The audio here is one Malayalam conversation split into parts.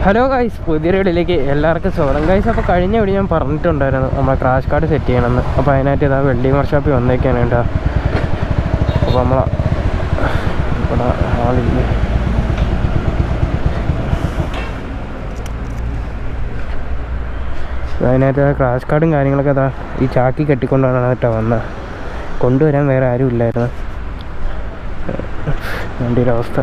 ഹലോ ഗൈസ്, പുതിയൊരു വീഡിയോയിലേക്ക് എല്ലാവർക്കും സ്വാഗതം. ഗൈസ്, അപ്പോൾ കഴിഞ്ഞ വീഡിയോ ഞാൻ പറഞ്ഞിട്ടുണ്ടായിരുന്നു നമ്മളെ ക്രാഷ് കാർഡ് സെറ്റ് ചെയ്യണമെന്ന്. അപ്പോൾ അതിനായിട്ട് ഇതാ വെൽഡിംഗ് വർക്ക്ഷോപ്പിൽ വന്നേക്കാണ് കേട്ടോ. അപ്പോൾ നമ്മളെ ഇവിടെ ആളില്ല. അതിനായിട്ട് ക്രാഷ് കാർഡും കാര്യങ്ങളൊക്കെ അതാ ഈ ചാക്കി കെട്ടിക്കൊണ്ടാണ് കേട്ടോ വന്നത്. കൊണ്ടുവരാൻ വേറെ ആരും ഇല്ലായിരുന്നു. എൻ്റെ ഒരു അവസ്ഥ.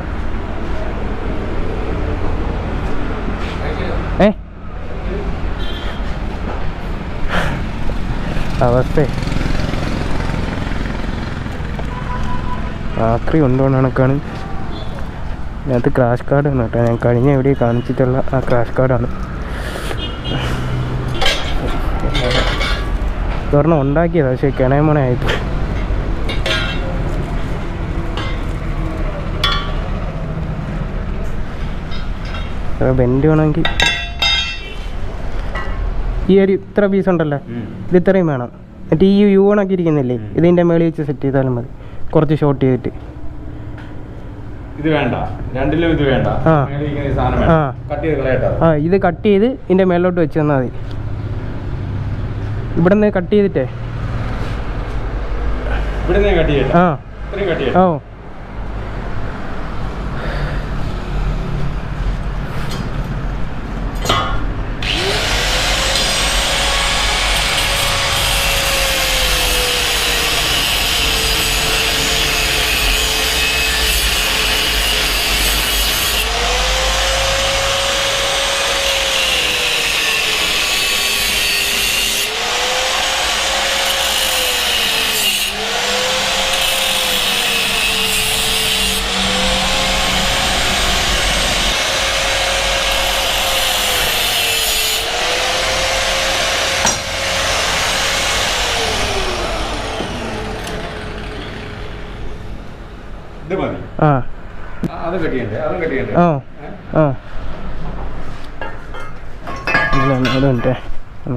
അവസ്ഥ ആക്രി കൊണ്ടുപോകണ കണക്കാണ്. ഇതിനകത്ത് ക്രാഷ് കാർഡാണ് കേട്ടോ. ഞാൻ കഴിഞ്ഞ എവിടെ കാണിച്ചിട്ടുള്ള ആ ക്രാഷ് കാർഡാണ്. ഇതൊരെണ്ണം ഉണ്ടാക്കിയത്, പക്ഷേ കിണയമണയായിട്ട് ബെൻഡ് വേണമെങ്കിൽ ഈ ഒരു ഇത്ര പീസ് ഉണ്ടല്ലോ, ഇത് ഇത്രയും വേണം. എന്നിട്ട് ഈ യു ഓണൊക്കെ ഇരിക്കുന്നില്ലേ, ഇതിൻ്റെ മേളിൽ വെച്ച് സെറ്റ് ചെയ്താലും മതി. കുറച്ച് ഷോർട്ട് ചെയ്തിട്ട് ഇത് വേണ്ട, രണ്ടിലും ഇത് വേണ്ട. ഇത് കട്ട് ചെയ്ത് ഇതിൻ്റെ മേളിലോട്ട് വെച്ച് തന്നാൽ മതി. ഇവിടെ നിന്ന് കട്ട് ചെയ്തിട്ടേ ഓ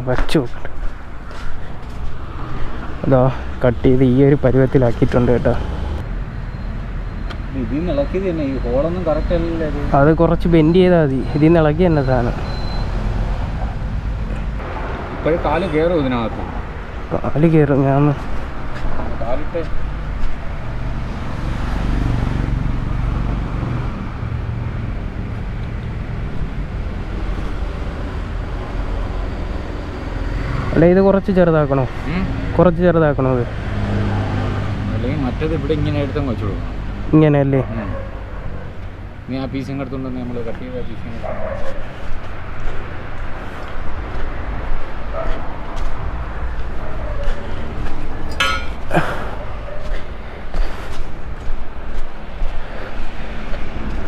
വച്ചു അതോ കട്ട് ചെയ്ത് ഈ ഒരു പരുവത്തിലാക്കിയിട്ടുണ്ട് കേട്ടോ. അത് കുറച്ച് ബെൻഡ് ചെയ്താൽ മതി. ഇതിൽ നിന്ന് ഇളക്കി തന്നെ സാധനം. കാല് കയറും ഇതിനകത്ത്, കാല് കയറും. ഞാൻ അല്ല, ഇത് കുറച്ച് ചെറുതാക്കണോ? കുറച്ച് ചെറുതാക്കണോ? അത് അല്ലെങ്കിൽ മറ്റേത് ഇവിടെ ഇങ്ങനെ എടുത്താൽ വെച്ചു കൊടുക്കണം. ഇങ്ങനെയല്ലേ? നീ ആ പീസും എടുത്തുകൊണ്ട് നമ്മൾ കട്ട് ചെയ്ത പീസും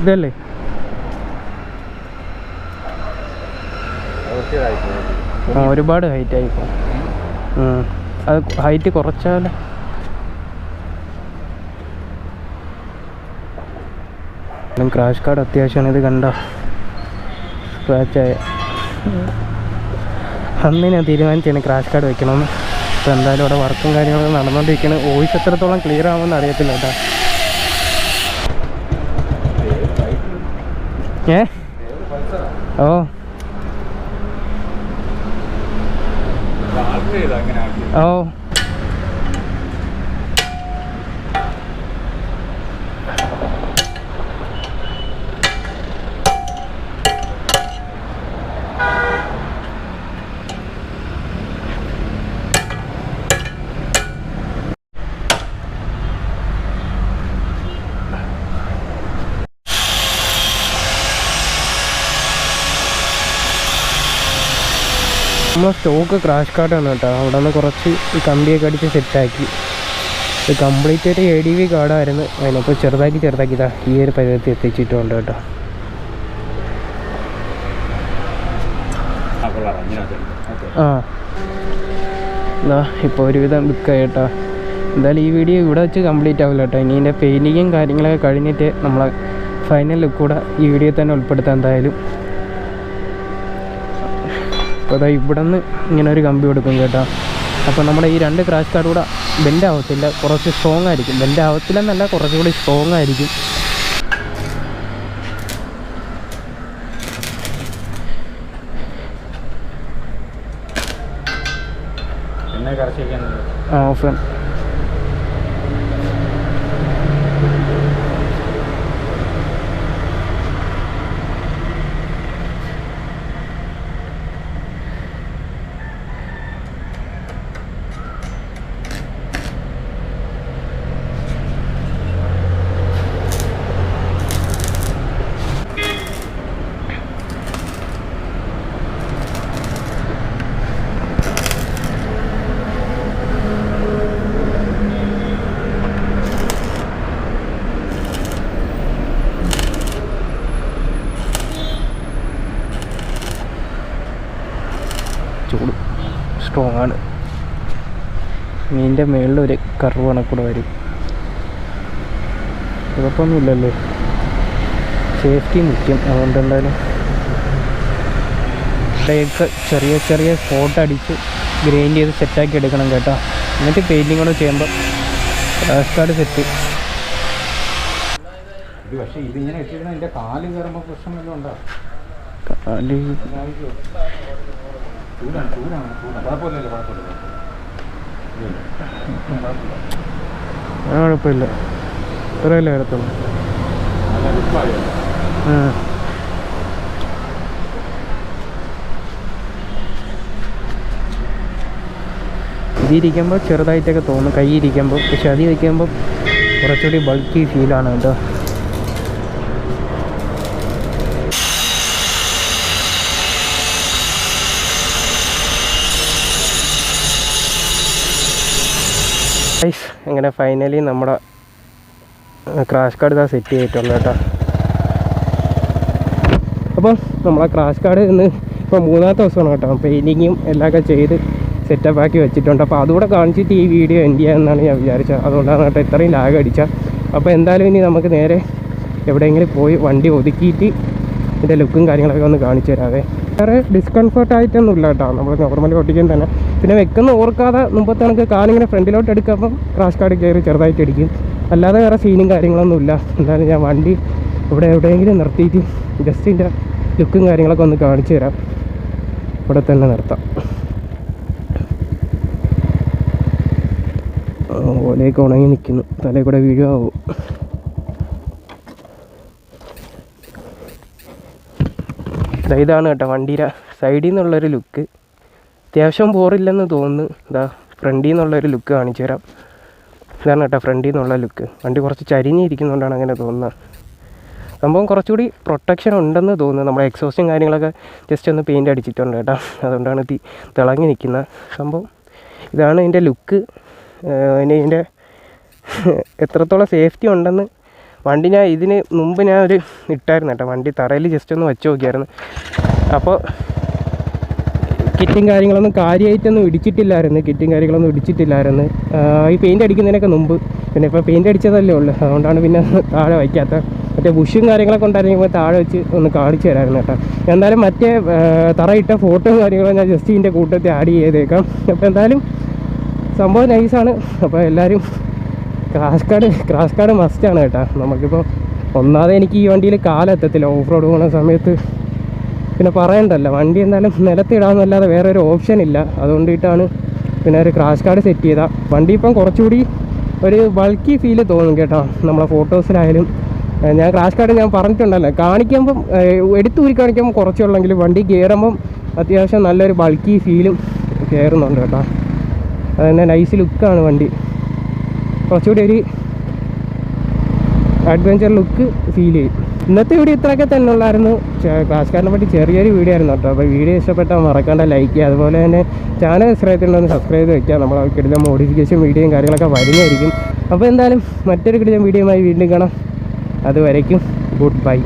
ഇതല്ലേ? ഒരുപാട് ഹൈറ്റ് ആയിപ്പോ. അത് ഹൈറ്റ് കുറച്ചാല് ക്രാഷ് കാർഡ് അത്യാവശ്യമാണ്. ഇത് കണ്ടോ, സ്ക്രാച്ചായ. അന്ന് ഞാൻ തീരുമാനിച്ചാണ് ക്രാഷ് കാർഡ് വെക്കണമെന്ന്. അപ്പോൾ എന്തായാലും അവിടെ വർക്കും കാര്യങ്ങളൊക്കെ നടന്നുകൊണ്ടിരിക്കുകയാണ്. വോയിസ് എത്രത്തോളം ക്ലിയർ ആവുമെന്ന് അറിയത്തില്ല കേട്ടോ. ഓ ഓ നമ്മൾ സ്റ്റോക്ക് ക്രാഷ് കാർഡാണ് കേട്ടോ. അവിടെ നിന്ന് കുറച്ച് ഈ കമ്പിയൊക്കെ അടിച്ച് സെറ്റാക്കി. ഇത് കംപ്ലീറ്റ് ആയിട്ട് ADV കാർഡായിരുന്നു. അതിനപ്പോൾ ചെറുതാക്കി ഇതാ ഈ ഒരു പരുവത്തിൽ എത്തിച്ചിട്ടുണ്ട് കേട്ടോ. ഇതാ ഇപ്പോൾ ഒരുവിധം ബുക്കായി കേട്ടോ. എന്തായാലും ഈ വീഡിയോ ഇവിടെ വെച്ച് കംപ്ലീറ്റ് ആവില്ല കേട്ടോ. ഇനി ഇതിൻ്റെ പെയിൻറ്റിങ്ങും കാര്യങ്ങളൊക്കെ കഴിഞ്ഞിട്ട് നമ്മളെ ഫൈനൽ ലുക്ക് കൂടെ ഈ വീഡിയോ തന്നെ ഉൾപ്പെടുത്താം എന്തായാലും. അപ്പോൾ അതാ ഇവിടെ നിന്ന് ഇങ്ങനെ ഒരു കമ്പി കൊടുക്കും കേട്ടോ. അപ്പോൾ നമ്മുടെ ഈ രണ്ട് ക്രാഷ് കാർഡ് കൂടെ ബെൻഡ് ആവത്തില്ല, കുറച്ച് സ്ട്രോങ് ആയിരിക്കും. ബെൻഡ് ആവത്തില്ലെന്നല്ല, കുറച്ചുകൂടി സ്ട്രോങ് ആയിരിക്കും. ഓഫൻ ചൂട് സ്ട്രോങ് ആണ്. മീനിൻ്റെ മുകളിലൊരു കർവ് കണക്കൂടെ വരും. കുഴപ്പമൊന്നുമില്ലല്ലോ, സേഫ്റ്റി മുഖ്യം. അതുകൊണ്ട് എന്തായാലും ഇവിടെയൊക്കെ ചെറിയ ചെറിയ സ്പോട്ട് അടിച്ച് ഗ്രൈൻഡ് ചെയ്ത് സെറ്റാക്കി എടുക്കണം കേട്ടോ. എന്നിട്ട് പെയിൻറ്റിങ് കൂടെ ചെയ്യുമ്പോൾ ക്രാഷ് കാർഡ് സെറ്റ്. പക്ഷേ ഇതിങ്ങനെ ഇട്ടിരുന്ന എൻ്റെ കാല് കയറുമ്പോൾ പ്രശ്നമെല്ലാം ഉണ്ടോ? കാല് കുഴപ്പമില്ല, ഇത്രയല്ലേ വരത്തുള്ളൂ. ഇതിരിക്കുമ്പോൾ ചെറുതായിട്ടൊക്കെ തോന്നും കൈ ഇരിക്കുമ്പോൾ, പക്ഷെ അതി വയ്ക്കുമ്പോൾ കുറച്ചുകൂടി ബൾക്കി ഫീലാണ് കേട്ടോ. അങ്ങനെ ഫൈനലി നമ്മുടെ ക്രാഷ് കാർഡ് ഇതാ സെറ്റ് ചെയ്തിട്ടുണ്ട് കേട്ടോ. അപ്പം നമ്മളെ ക്രാഷ് കാർഡ് ഇന്ന് ഇപ്പോൾ 3ാമത്തെ ദിവസമാണ് കേട്ടോ. പെയിൻറ്റിങ്ങും എല്ലാമൊക്കെ ചെയ്ത് സെറ്റപ്പ് ആക്കി വെച്ചിട്ടുണ്ട്. അപ്പോൾ അതുകൂടെ കാണിച്ചിട്ട് ഈ വീഡിയോ എൻഡ് ചെയ്യാമെന്നാണ് ഞാൻ വിചാരിച്ചത്. അതുകൊണ്ടാണ് കേട്ടോ ഇത്രയും ലാഗ് അടിച്ചത്. അപ്പോൾ എന്തായാലും ഇനി നമുക്ക് നേരെ എവിടെയെങ്കിലും പോയി വണ്ടി ഒതുക്കിയിട്ട് ഇതിൻ്റെ ലുക്കും കാര്യങ്ങളൊക്കെ ഒന്ന് കാണിച്ചു തരാവേ. വേറെ ഡിസ്കംഫർട്ടായിട്ടൊന്നുമില്ല കേട്ടോ, നമ്മൾ നോർമലി ഓടിക്കാൻ തന്നെ. പിന്നെ വെക്കുന്ന ഓർക്കാതെ മുമ്പത്തെ കണക്ക് കാലിങ്ങനെ ഫ്രണ്ടിലോട്ട് എടുക്കുമ്പം ക്രാഷ് കാർഡ് കയറി ചെറുതായിട്ട് അടിക്കും. അല്ലാതെ വേറെ സീനും കാര്യങ്ങളൊന്നുമില്ല. എന്തായാലും ഞാൻ വണ്ടി ഇവിടെ എവിടെയെങ്കിലും നിർത്തിയിട്ട് ജസ്റ്റ് ഇതിൻ്റെ ലുക്കും കാര്യങ്ങളൊക്കെ ഒന്ന് കാണിച്ചു തരാം. ഇവിടെ തന്നെ നിർത്താം. ഓലേക്ക് ഉണങ്ങി നിൽക്കുന്നു, തലയിൽ കൂടെ വീഴുമാവും. ഇതാണ് കേട്ടോ വണ്ടിയുടെ സൈഡിൽ നിന്നുള്ളൊരു ലുക്ക്. അത്യാവശ്യം ബോറില്ലെന്ന് തോന്നുന്നു. ഇതാ ഫ്രണ്ടിൽ നിന്നുള്ളൊരു ലുക്ക് കാണിച്ചു തരാം. ഇതാണ് കേട്ടോ ഫ്രണ്ടിൽ നിന്നുള്ള ലുക്ക്. വണ്ടി കുറച്ച് ചരിഞ്ഞിരിക്കുന്നതുകൊണ്ടാണ് അങ്ങനെ തോന്നുന്നത്. സംഭവം കുറച്ചുകൂടി പ്രൊട്ടക്ഷൻ ഉണ്ടെന്ന് തോന്നുന്നു. നമ്മുടെ എക്സോസ്റ്റും കാര്യങ്ങളൊക്കെ ജസ്റ്റ് ഒന്ന് പെയിൻ്റ് അടിച്ചിട്ടുണ്ട് കേട്ടോ. അതുകൊണ്ടാണ് തിളങ്ങി നിൽക്കുന്ന സംഭവം. ഇതാണ് ഇതിൻ്റെ ലുക്ക്. ഇനി ഇതിൻ്റെ എത്രത്തോളം സേഫ്റ്റി ഉണ്ടെന്ന് വണ്ടി ഞാൻ ഇതിന് മുമ്പ് ഞാൻ ഒരു ഇട്ടായിരുന്നു കേട്ടോ. വണ്ടി തറയിൽ ജസ്റ്റ് ഒന്ന് വെച്ച് നോക്കിയായിരുന്നു. അപ്പോൾ കിറ്റും കാര്യങ്ങളൊന്നും കാര്യമായിട്ടൊന്നും ഇടിച്ചിട്ടില്ലായിരുന്നു. ഈ പെയിൻ്റ് അടിക്കുന്നതിനൊക്കെ മുമ്പ്. പിന്നെ ഇപ്പോൾ പെയിൻ്റ് അടിച്ചതല്ലേ ഉള്ളൂ, അതുകൊണ്ടാണ് പിന്നെ താഴെ വയ്ക്കാത്ത. മറ്റേ ബുഷും കാര്യങ്ങളൊക്കെ ഉണ്ടായിരുന്നെങ്കിൽ താഴെ വെച്ച് ഒന്ന് കാണിച്ചു തരായിരുന്നു കേട്ടോ. എന്തായാലും മറ്റേ തറയിട്ട ഫോട്ടോയും കാര്യങ്ങളും ഞാൻ ജസ്റ്റ് ഇതിൻ്റെ കൂട്ടത്തിൽ ആഡ് ചെയ്തേക്കാം. അപ്പോൾ എന്തായാലും സംഭവം നൈസാണ്. അപ്പോൾ എല്ലാവരും ക്രാഷ് കാർഡ് മസ്റ്റാണ് കേട്ടോ. നമുക്കിപ്പോൾ ഒന്നാമത് എനിക്ക് ഈ വണ്ടിയിൽ കാലെത്തത്തില്ല ഓഫ് റോഡ് പോകുന്ന സമയത്ത്. പിന്നെ പറയണ്ടല്ലോ, വണ്ടി എന്തായാലും നിലത്തിടാമെന്നല്ലാതെ വേറെ ഒരു ഓപ്ഷൻ ഇല്ല. അതുകൊണ്ടിട്ടാണ് പിന്നെ ഒരു ക്രാഷ് കാർഡ് സെറ്റ് ചെയ്താൽ വണ്ടി ഇപ്പം കുറച്ചുകൂടി ഒരു ബൾക്കി ഫീല് തോന്നും കേട്ടോ. നമ്മളെ ഫോട്ടോസിലായാലും ഞാൻ ക്രാഷ് കാർഡ് ഞാൻ പറഞ്ഞിട്ടുണ്ടല്ലോ, കാണിക്കുമ്പം എടുത്തൂരി കാണിക്കുമ്പോൾ കുറച്ചുള്ളെങ്കിലും വണ്ടി കയറുമ്പം അത്യാവശ്യം നല്ലൊരു ബൾക്കി ഫീലും കയറുന്നുണ്ട് കേട്ടോ. അതുതന്നെ നൈസ് ലുക്കാണ് വണ്ടി. കുറച്ചുകൂടി ഒരു അഡ്വഞ്ചർ ലുക്ക് ഫീൽ ചെയ്യും. ഇന്നത്തെ വീഡിയോ ഇത്രയൊക്കെ തന്നെ ഉള്ളായിരുന്നു. ക്രാഷ് കാർഡിനെ പറ്റി ചെറിയൊരു വീഡിയോ ആയിരുന്നു കേട്ടോ. അപ്പോൾ വീഡിയോ ഇഷ്ടപ്പെട്ടാൽ മറക്കാണ്ട് ലൈക്ക് ചെയ്യുക. അതുപോലെ തന്നെ ചാനൽ സബ്സ്ക്രൈബ് സബ്സ്ക്രൈബ് ചെയ്ത് വയ്ക്കുക. നമ്മൾ കിടിലം മോഡിഫിക്കേഷൻ വീഡിയോയും കാര്യങ്ങളൊക്കെ വരുന്നതായിരിക്കും. അപ്പോൾ എന്തായാലും മറ്റൊരു കിടിലം വീഡിയോയുമായി വീണ്ടും കാണാം. അതുവരയ്ക്കും ഗുഡ് ബൈ.